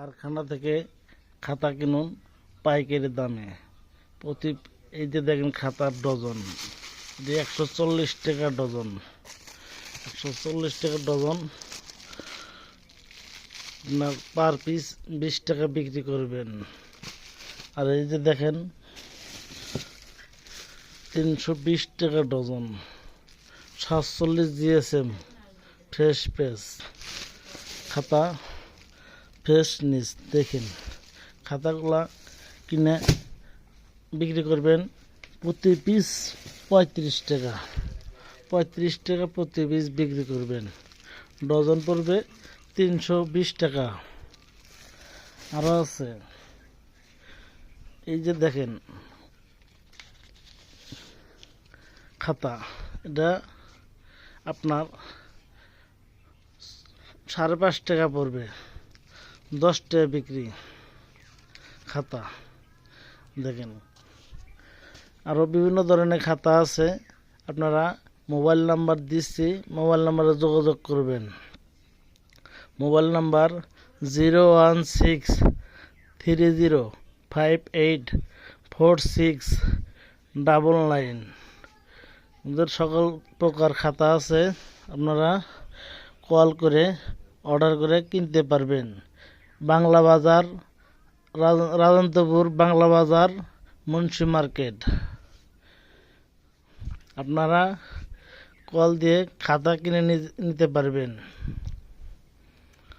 কারখানা থেকে খাতা কিনুন পাইকারি দামে। এই যে দেখেন খাতার ডজন, যে 140 টাকা ডজন, 140 টাকা ডজন। আপনার পার পিস 20 টাকা বিক্রি করবেন। আর এই যে দেখেন 320 টাকা ডজন, 47 জিএসএম ফ্রেশ পেজ খাতা, ফ্রেশ নিচ। দেখেন খাতাগুলা কিনে বিক্রি করবেন প্রতি পিস 35 টাকা, 35 টাকা প্রতি পিস বিক্রি করবেন। ডজন পড়বে 320 টাকা। আরও আছে, এই যে দেখেন খাতা, এটা আপনার 5.5 টাকা পড়বে, 10 টাকা বিক্রি খাতা। দেখেন আরও বিভিন্ন ধরনের খাতা আছে, আপনারা মোবাইল নাম্বার দিচ্ছি, মোবাইল নাম্বারে যোগাযোগ করবেন। Mobile number 01630584699। ওদের সকল প্রকার খাতা আছে, আপনারা কল করে অর্ডার করে কিনতে পারবেন। বাংলা বাজার, রাজন্তপুর বাংলা বাজার, মুন্সি মার্কেট। আপনারা কল দিয়ে খাতা কিনে নিতে পারবেন।